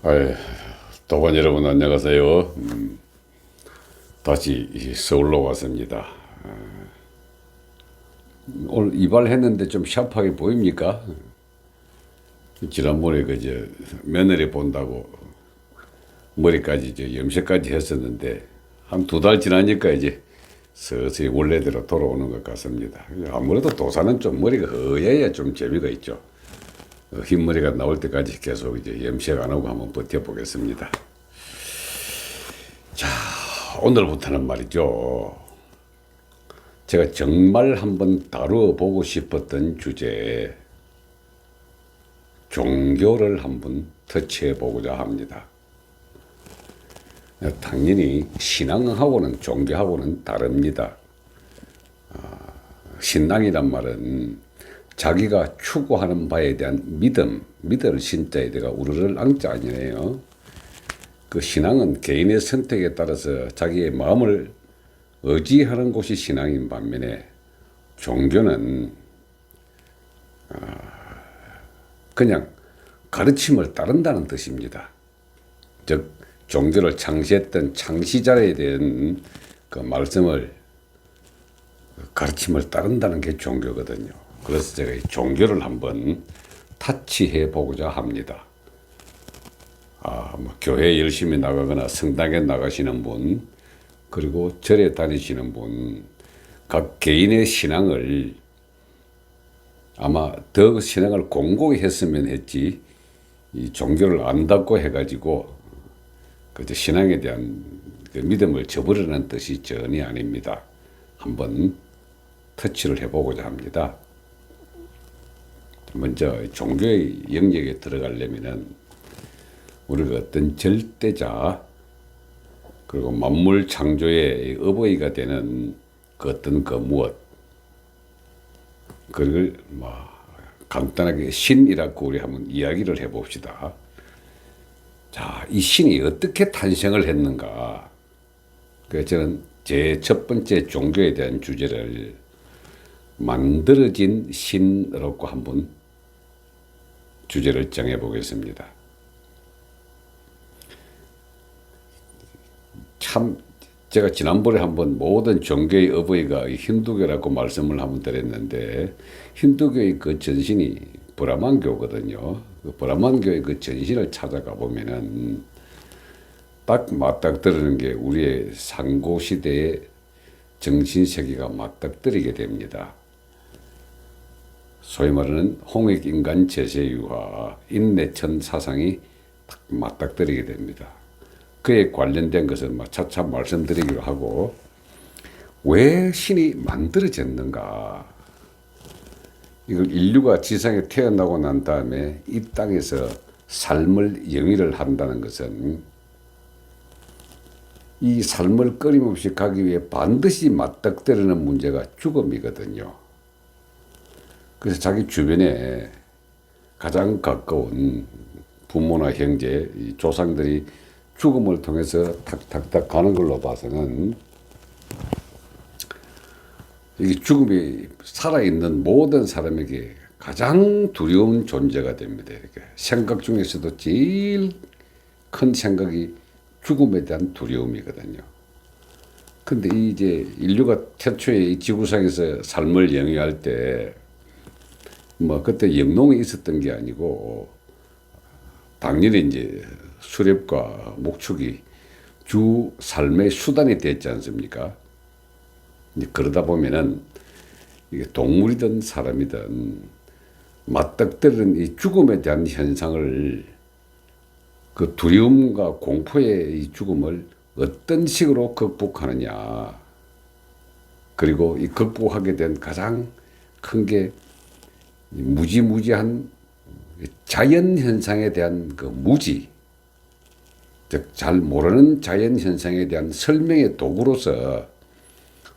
아이, 도반 여러분 안녕하세요. 다시 서울로 왔습니다. 오늘 이발했는데 좀 샤프하게 보입니까? 지난번에 그저 며느리 본다고 머리까지 염색까지 했었는데 한 2달 지나니까 이제 서서히 원래대로 돌아오는 것 같습니다. 아무래도 도사는 좀 머리가 허해야 좀 재미가 있죠. 흰머리가 나올 때까지 계속 이제 염색 안 하고 한번 버텨보겠습니다. 자, 오늘부터는 말이죠. 제가 정말 한번 다루어보고 싶었던 주제, 종교를 한번 터치해보고자 합니다. 당연히 신앙하고는 종교하고는 다릅니다. 신앙이란 말은 자기가 추구하는 바에 대한 믿을 신자에다가 우르를 앙자 아니에요. 그 신앙은 개인의 선택에 따라서 자기의 마음을 의지하는 곳이 신앙인 반면에 종교는 그냥 가르침을 따른다는 뜻입니다. 즉 종교를 창시했던 창시자에 대한 그 말씀을 가르침을 따른다는 게 종교거든요. 그래서 제가 이 종교를 한번 타치해 보고자 합니다. 뭐 교회 열심히 나가거나 성당에 나가시는 분, 그리고 절에 다니시는 분, 각 개인의 신앙을 아마 더 신앙을 공고히 했으면 했지, 이 종교를 안다고 해가지고 그저 신앙에 대한 그 믿음을 저버리는 뜻이 전혀 아닙니다. 한번 터치를 해보고자 합니다. 먼저 종교의 영역에 들어가려면은 우리가 어떤 절대자 그리고 만물 창조의 어버이가 되는 그 어떤 그 무엇, 그걸 뭐 간단하게 신이라고 우리 한번 이야기를 해봅시다. 자, 이 신이 어떻게 탄생을 했는가? 그래서 저는 제 첫 번째 종교에 대한 주제를 만들어진 신으로 한번 주제를 정해 보겠습니다. 참 제가 지난번에 한번 모든 종교의 어버이가 힌두교라고 말씀을 한번 드렸는데, 힌두교의 그 전신이 브라만교거든요. 그 브라만교의 그 전신을 찾아가 보면은 딱 맞닥뜨리는 게 우리의 상고 시대의 정신 세계가 맞닥뜨리게 됩니다. 소위 말하는 홍익인간 제세유화, 인내천 사상이 딱 맞닥뜨리게 됩니다. 그에 관련된 것을 차차 말씀드리기로 하고, 왜 신이 만들어졌는가? 이걸 인류가 지상에 태어나고 난 다음에 이 땅에서 삶을 영위를 한다는 것은 이 삶을 끊임없이 가기 위해 반드시 맞닥뜨리는 문제가 죽음이거든요. 그래서 자기 주변에 가장 가까운 부모나 형제, 조상들이 죽음을 통해서 탁탁탁 가는 걸로 봐서는 이 죽음이 살아있는 모든 사람에게 가장 두려운 존재가 됩니다. 이렇게 생각 중에서도 제일 큰 생각이 죽음에 대한 두려움이거든요. 근데 이제 인류가 태초에 이 지구상에서 삶을 영위할 때 뭐 그때 영농이 있었던 게 아니고 당연히 이제 수렵과 목축이 주 삶의 수단이 됐지 않습니까? 이제 그러다 보면은 이게 동물이든 사람이든 맞닥뜨리는 이 죽음에 대한 현상을, 그 두려움과 공포의 이 죽음을 어떤 식으로 극복하느냐, 그리고 이 극복하게 된 가장 큰 게 무지무지한 자연 현상에 대한 그 무지, 즉 잘 모르는 자연 현상에 대한 설명의 도구로서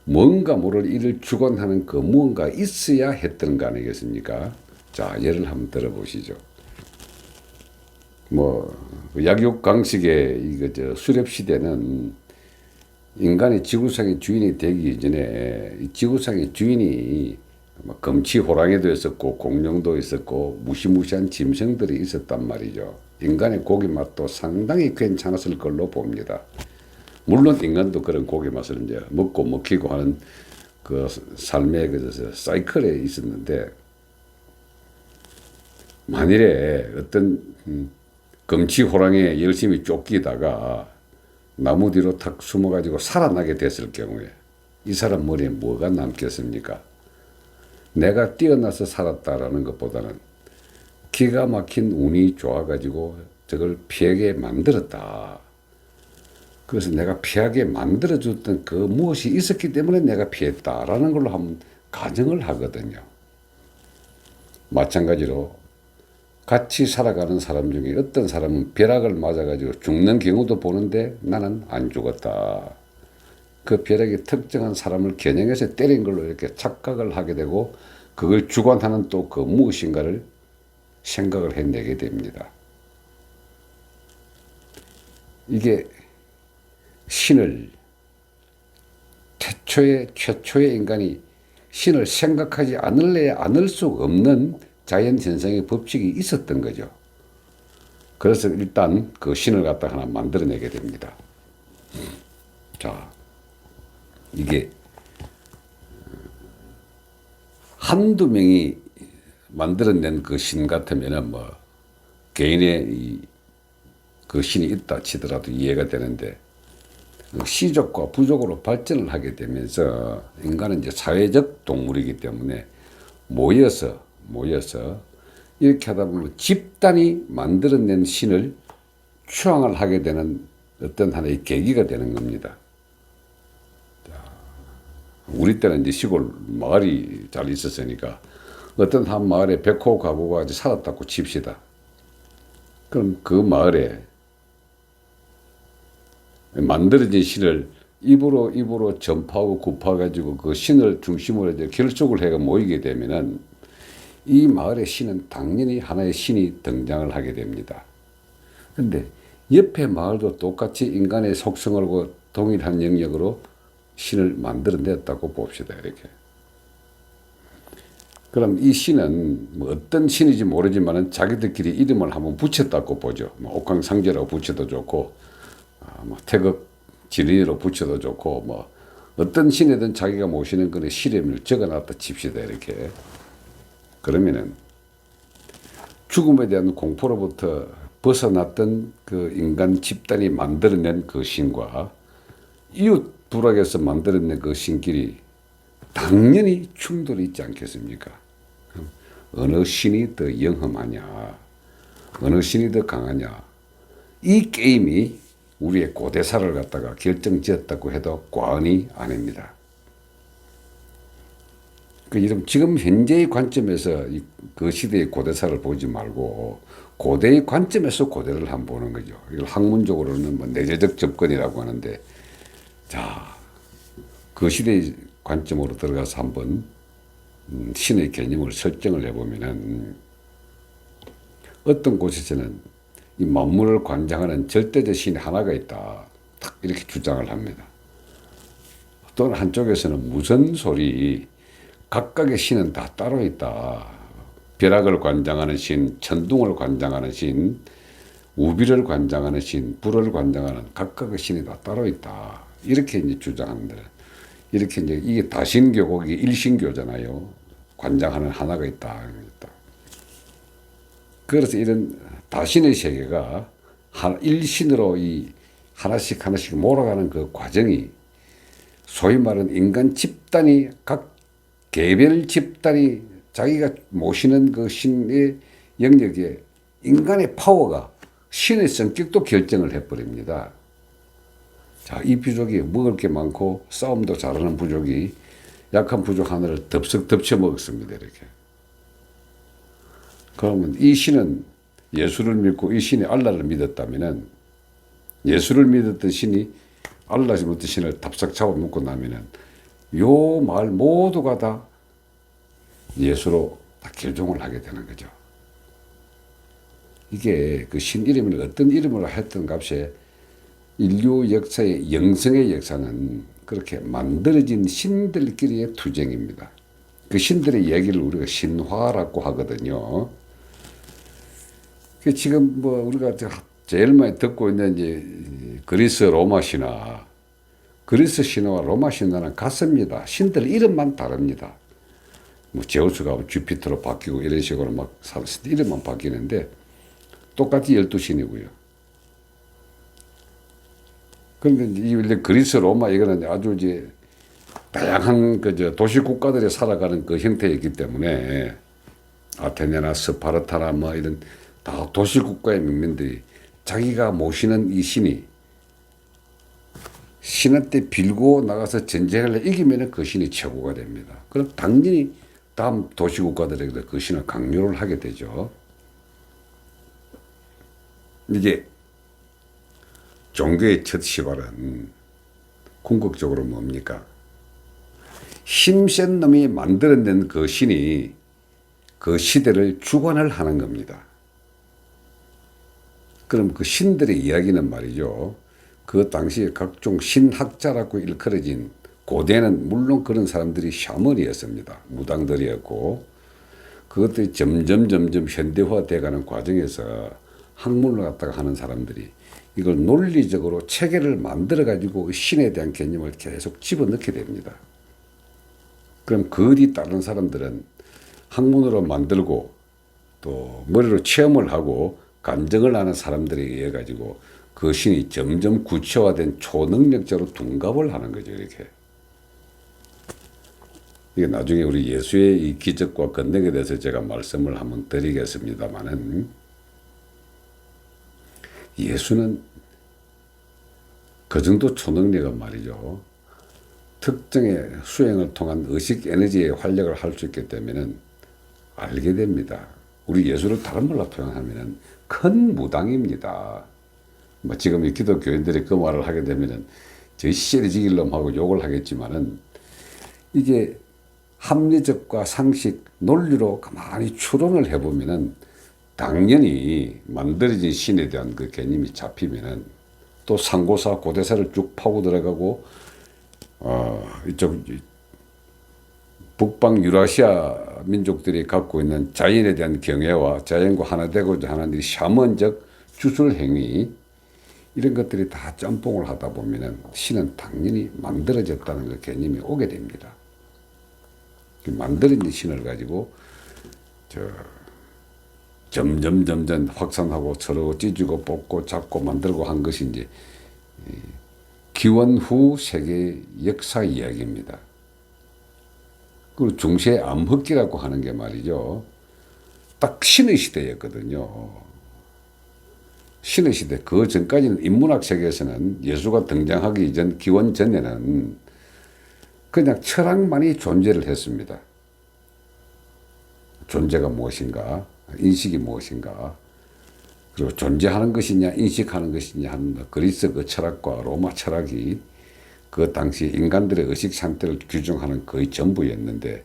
뭔가 모를 이를 주관하는 그 무언가 있어야 했던 거 아니겠습니까? 자, 예를 한번 들어보시죠. 뭐 약육강식의 이거 수렵 시대는 인간이 지구상의 주인이 되기 이전에 이 지구상의 주인이 금치 호랑이도 있었고 공룡도 있었고 무시무시한 짐승들이 있었단 말이죠. 인간의 고기 맛도 상당히 괜찮았을 걸로 봅니다. 물론 인간도 그런 고기 맛을 이제 먹고 먹히고 하는 그 삶의 그 사이클에 있었는데, 만일에 어떤 금치 호랑이에 열심히 쫓기다가 나무 뒤로 탁 숨어가지고 살아나게 됐을 경우에 이 사람 머리에 뭐가 남겠습니까? 내가 뛰어나서 살았다라는 것보다는 기가 막힌 운이 좋아가지고 저걸 피하게 만들었다. 그래서 내가 피하게 만들어줬던 그 무엇이 있었기 때문에 내가 피했다라는 걸로 한번 가정을 하거든요. 마찬가지로 같이 살아가는 사람 중에 어떤 사람은 벼락을 맞아가지고 죽는 경우도 보는데 나는 안 죽었다. 그 벼락이 특정한 사람을 겨냥해서 때린 걸로 이렇게 착각을 하게 되고 그걸 주관하는 또 그 무엇인가를 생각을 해내게 됩니다. 이게 신을 최초의 인간이 신을 생각하지 않을래야 않을 수 없는 자연 현상의 법칙이 있었던 거죠. 그래서 일단 그 신을 갖다 하나 만들어내게 됩니다. 자, 이게 한두 명이 만들어낸 그 신 같으면은 뭐 개인의 그 신이 있다 치더라도 이해가 되는데, 시족과 부족으로 발전을 하게 되면서 인간은 이제 사회적 동물이기 때문에 모여서 이렇게 하다 보면 집단이 만들어낸 신을 추앙을 하게 되는 어떤 하나의 계기가 되는 겁니다. 우리 때는 이제 시골 마을이 잘 있었으니까 어떤 한 마을에 백호 가구가 살았다고 칩시다. 그럼 그 마을에 만들어진 신을 입으로 전파하고 굽어가지고 그 신을 중심으로 이제 결속을 해가 모이게 되면은 이 마을의 신은 당연히 하나의 신이 등장을 하게 됩니다. 근데 옆에 마을도 똑같이 인간의 속성을 동일한 영역으로 신을 만들어냈다고 봅시다. 이렇게. 그럼 이 신은 뭐 어떤 신인지 모르지만은 자기들끼리 이름을 한번 붙였다고 보죠. 뭐 옥황상제라고 붙여도 좋고, 뭐 태극 진리로 붙여도 좋고, 뭐 어떤 신이든 자기가 모시는 그런 시름을 적어놨다 칩시다. 이렇게. 그러면은 죽음에 대한 공포로부터 벗어났던 그 인간 집단이 만들어낸 그 신과 이웃 부락에서 만들어낸 그 신끼리 당연히 충돌이 있지 않겠습니까? 어느 신이 더 영험하냐, 어느 신이 더 강하냐, 이 게임이 우리의 고대사를 갖다가 결정지었다고 해도 과언이 아닙니다. 지금 현재의 관점에서 그 시대의 고대사를 보지 말고 고대의 관점에서 고대를 한번 보는 거죠. 이걸 학문적으로는 뭐 내재적 접근이라고 하는데, 자, 그 시대의 관점으로 들어가서 한번 신의 개념을 설정을 해보면은 어떤 곳에서는 이 만물을 관장하는 절대적 신이 하나가 있다, 딱 이렇게 주장을 합니다. 또는 한쪽에서는 무슨 소리, 각각의 신은 다 따로 있다. 벼락을 관장하는 신, 천둥을 관장하는 신, 우비를 관장하는 신, 불을 관장하는 각각의 신이 다 따로 있다. 이렇게 이제 주장하는데, 이렇게 이제 이게 다신교고 이게 일신교잖아요. 관장하는 하나가 있다. 그래서 이런 다신의 세계가 일신으로 이 하나씩 몰아가는 그 과정이 소위 말하는 인간 집단이 각 개별 집단이 자기가 모시는 그 신의 영역에 인간의 파워가 신의 성격도 결정을 해버립니다. 자, 이 부족이 먹을 게 많고 싸움도 잘하는 부족이 약한 부족 하나를 덥석 덮쳐 먹었습니다. 이렇게. 그러면 이 신은 예수를 믿고 이 신이 알라를 믿었다면은, 예수를 믿었던 신이 알라를 믿었던 신을 답싹 잡아먹고 나면은 요 마을 모두가 다 예수로 다 결종을 하게 되는 거죠. 이게 그 신 이름을 어떤 이름으로 했던 값에 인류 역사의 영성의 역사는 그렇게 만들어진 신들끼리의 투쟁입니다. 그 신들의 얘기를 우리가 신화라고 하거든요. 지금 뭐 우리가 제일 많이 듣고 있는 이제 그리스 로마 신화, 그리스 신화와 로마 신화는 같습니다. 신들 이름만 다릅니다. 뭐 제우스가 주피터로 바뀌고 이런 식으로 막 이름만 바뀌는데 똑같이 12신이고요. 그런데 이 그리스 로마 이거는 아주 이제 다양한 도시 국가들이 살아가는 그 형태이기 때문에 아테네나 스파르타나 뭐 이런 다 도시 국가의 명민들이 자기가 모시는 이 신이 신한테 빌고 나가서 전쟁을 이기면 그 신이 최고가 됩니다. 그럼 당연히 다음 도시 국가들에게 그 신을 강요를 하게 되죠. 이게 종교의 첫 시발은 궁극적으로 뭡니까? 힘센 놈이 만들어낸 그 신이 그 시대를 주관을 하는 겁니다. 그럼 그 신들의 이야기는 말이죠. 그 당시에 각종 신학자라고 일컬어진 고대는 물론 그런 사람들이 샤먼이었습니다. 무당들이었고 그것들이 점점 현대화돼가는 과정에서 학문을 갖다가 하는 사람들이 이걸 논리적으로 체계를 만들어 가지고 신에 대한 개념을 계속 집어넣게 됩니다. 그럼 그 뒤 다른 사람들은 학문으로 만들고 또 머리로 체험을 하고 감정을 하는 사람들에 의해 가지고 그 신이 점점 구체화된 초능력자로 둔갑을 하는 거죠. 이렇게. 이게 나중에 우리 예수의 이 기적과 권능에 대해서 제가 말씀을 한번 드리겠습니다만은 예수는 그 정도 초능력은 말이죠. 특정의 수행을 통한 의식 에너지의 활력을 할 수 있기 때문에 알게 됩니다. 우리 예수를 다른 말로 표현하면 큰 무당입니다. 뭐 지금 이 기독교인들이 그 말을 하게 되면 저희 시절이 지길 놈하고 욕을 하겠지만은 이게 합리적과 상식, 논리로 가만히 추론을 해보면은 당연히 만들어진 신에 대한 그 개념이 잡히면은 또 상고사, 고대사를 쭉 파고 들어가고 이쪽 북방 유라시아 민족들이 갖고 있는 자연에 대한 경애와 자연과 하나 되고자 하는 이 샤먼적 주술 행위 이런 것들이 다 짬뽕을 하다 보면은 신은 당연히 만들어졌다는 그 개념이 오게 됩니다. 만들어진 신을 가지고 점점 확산하고 서로 찢고 뽑고 잡고 만들고 한 것이 이제 기원 후 세계 역사 이야기입니다. 그리고 중세 암흑기라고 하는 게 말이죠. 딱 신의 시대였거든요. 신의 시대. 그 전까지는 인문학 세계에서는 예수가 등장하기 이전 기원 전에는 그냥 철학만이 존재를 했습니다. 존재가 무엇인가? 인식이 무엇인가? 그리고 존재하는 것이냐 인식하는 것이냐 하는 그리스 그 철학과 로마 철학이 그 당시 인간들의 의식 상태를 규정하는 거의 전부였는데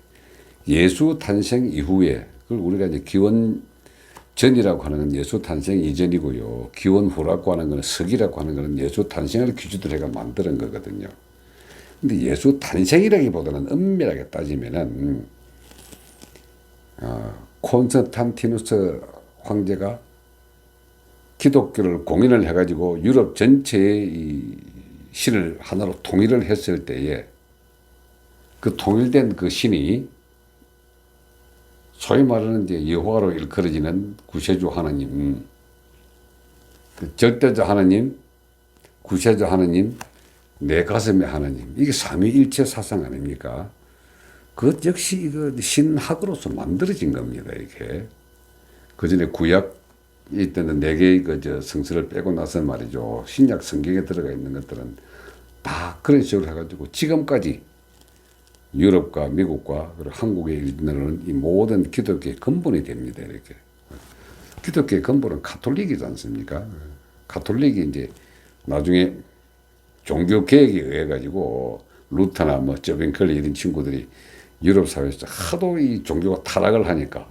예수 탄생 이후에 그걸 우리가 이제 기원 전이라고 하는 건 예수 탄생 이전이고요. 기원 후라고 하는 것은 서기라고 하는 것은 예수 탄생을 기준으로 해가 만드는 거거든요. 근데 예수 탄생이라기보다는 엄밀하게 따지면은 콘스탄티누스 황제가 기독교를 공인을 해가지고 유럽 전체의 이 신을 하나로 통일을 했을 때에 그 통일된 그 신이 소위 말하는 이제 여호와로 일컬어지는 구세주 하나님, 그 절대자 하나님, 구세주 하나님, 내 가슴의 하나님, 이게 삼위일체 사상 아닙니까? 그것 역시 이거 신학으로서 만들어진 겁니다. 이게 그 전에 구약 이때는 네 개의 성서를 빼고 나서 말이죠. 신약 성경에 들어가 있는 것들은 다 그런 식으로 해가지고 지금까지 유럽과 미국과 그리고 한국에 있는 이 모든 기독교의 근본이 됩니다. 이렇게 기독교의 근본은 가톨릭이지 않습니까? 가톨릭이 이제 나중에 종교 개혁에 의해 가지고 루터나 뭐 저빙클리 이런 친구들이 유럽 사회에서 하도 이 종교가 타락을 하니까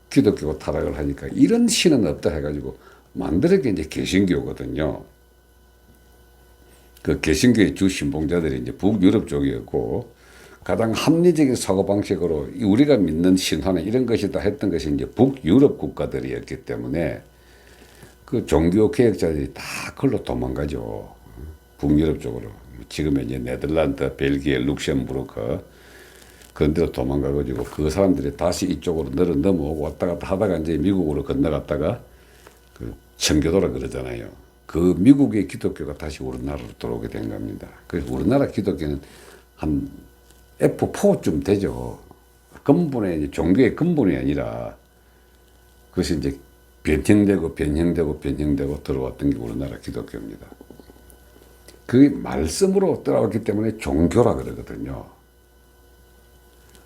기독교가 타락을 하니까 이런 신은 없다 해가지고 만들어진 게 이제 개신교거든요. 그 개신교의 주 신봉자들이 이제 북유럽 쪽이었고 가장 합리적인 사고방식으로 우리가 믿는 신화는 이런 것이다 했던 것이 이제 북유럽 국가들이었기 때문에 그 종교 개혁자들이 다 그걸로 도망가죠. 북유럽 쪽으로. 지금은 이제 네덜란드, 벨기에, 룩셈부르크 그런 데로 도망가가지고 그 사람들이 다시 이쪽으로 넘어오고 왔다 갔다 하다가 이제 미국으로 건너갔다가 그 청교도라 그러잖아요. 그 미국의 기독교가 다시 우리나라로 들어오게 된 겁니다. 그래서 우리나라 기독교는 한 F4쯤 되죠. 근본에 종교의 근본이 아니라 그것이 이제 변형되고 들어왔던 게 우리나라 기독교입니다. 그 말씀으로 들어왔기 때문에 종교라 그러거든요.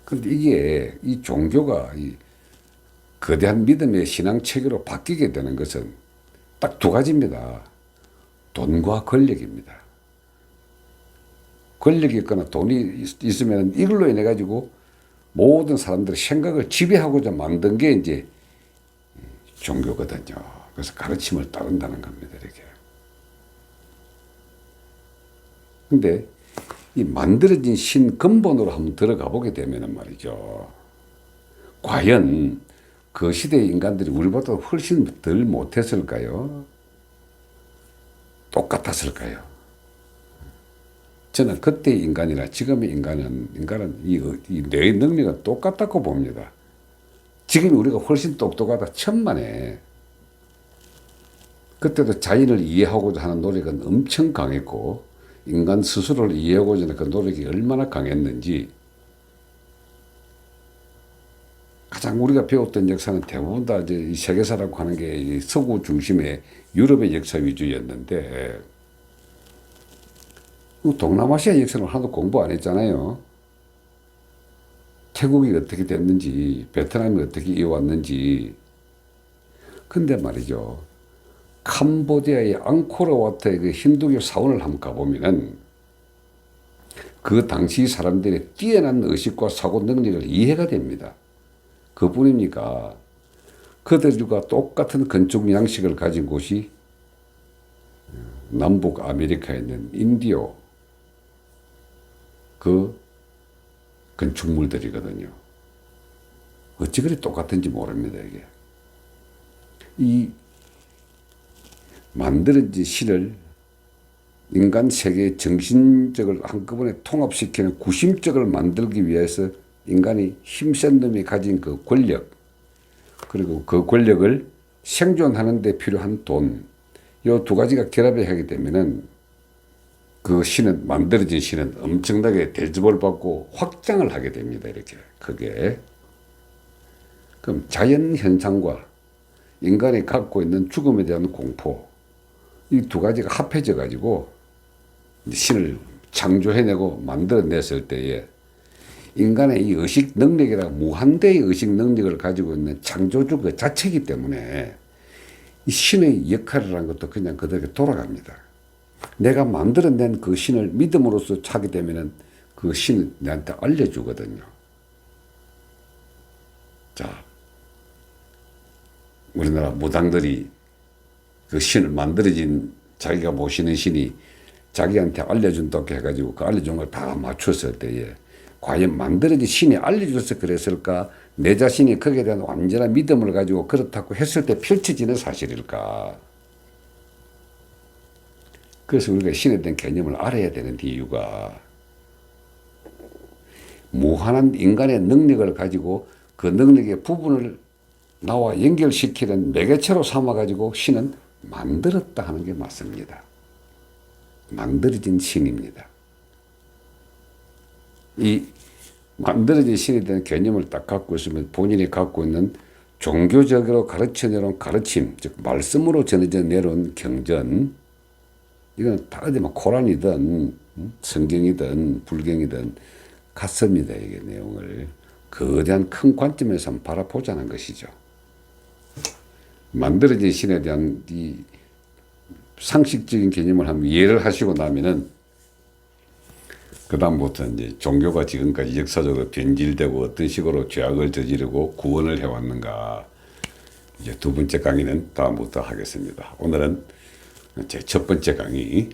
그런데 이게 이 종교가 이 거대한 믿음의 신앙 체계로 바뀌게 되는 것은 딱 두 가지입니다. 돈과 권력입니다. 권력이 있거나 돈이 있으면 이걸로 인해 가지고 모든 사람들의 생각을 지배하고자 만든 게 이제 종교거든요. 그래서 가르침을 따른다는 겁니다, 이렇게. 근데 이 만들어진 신 근본으로 한번 들어가 보게 되면 말이죠. 과연 그 시대의 인간들이 우리보다 훨씬 덜 못했을까요? 똑같았을까요? 저는 그때의 인간이나 지금의 인간은 이 뇌의 능력은 똑같다고 봅니다. 지금 우리가 훨씬 똑똑하다 천만에. 그때도 자연을 이해하고자 하는 노력은 엄청 강했고 인간 스스로를 이해하고자 하는 그 노력이 얼마나 강했는지 가장 우리가 배웠던 역사는 대부분 다 이제 이 세계사라고 하는 게 서구 중심의 유럽의 역사 위주였는데 동남아시아 역사는 하나도 공부 안 했잖아요. 태국이 어떻게 됐는지, 베트남이 어떻게 이어왔는지. 근데 말이죠. 캄보디아의 앙코르와트의 그 힌두교 사원을 한번 가보면은 그 당시 사람들의 뛰어난 의식과 사고 능력을 이해가 됩니다. 그뿐입니까? 그들과 똑같은 건축 양식을 가진 곳이 남북 아메리카에 있는 인디오 그 건축물들이거든요. 어찌 그리 똑같은지 모릅니다, 이게. 이 만들어진 신을 인간 세계의 정신적을 한꺼번에 통합시키는 구심적을 만들기 위해서 인간이 힘센 놈이 가진 그 권력, 그리고 그 권력을 생존하는 데 필요한 돈, 이 두 가지가 결합이 하게 되면은 그 신은, 만들어진 신은 엄청나게 대접을 받고 확장을 하게 됩니다. 이렇게 크게. 그럼 자연 현상과 인간이 갖고 있는 죽음에 대한 공포, 이 두 가지가 합해져 가지고 신을 창조해내고 만들어냈을 때에 인간의 이 의식 능력이라 무한대의 의식 능력을 가지고 있는 창조주 그 자체이기 때문에 이 신의 역할이라는 것도 그냥 그들에게 돌아갑니다. 내가 만들어낸 그 신을 믿음으로써 하게 되면은 그 신을 내한테 알려주거든요. 자, 우리나라 무당들이 그 신을 만들어진 자기가 모시는 신이 자기한테 알려준다고 해가지고 그 알려준 걸 다 맞췄을 때에 과연 만들어진 신이 알려줘서 그랬을까? 내 자신이 거기에 대한 완전한 믿음을 가지고 그렇다고 했을 때 펼쳐지는 사실일까? 그래서 우리가 신에 대한 개념을 알아야 되는 이유가 무한한 인간의 능력을 가지고 그 능력의 부분을 나와 연결시키는 매개체로 삼아가지고 신은 만들었다 하는 게 맞습니다. 만들어진 신입니다. 이 만들어진 신에 대한 개념을 딱 갖고 있으면 본인이 갖고 있는 종교적으로 가르쳐 내려온 가르침, 즉 말씀으로 전해져 내려온 경전, 이건 다 어디 뭐 코란이든 성경이든 불경이든 같습니다. 이게 내용을 거대한 큰 관점에서 한번 바라보자는 것이죠. 만들어진 신에 대한 이 상식적인 개념을 한번 이해를 하시고 나면은 그다음부터 이제 종교가 지금까지 역사적으로 변질되고 어떤 식으로 죄악을 저지르고 구원을 해왔는가, 이제 두 번째 강의는 다음부터 하겠습니다. 오늘은 제 첫 번째 강의,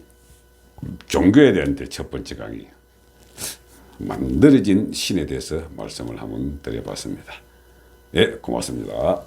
종교에 대한 첫 번째 강의, 만들어진 신에 대해서 말씀을 한번 드려봤습니다. 네, 고맙습니다.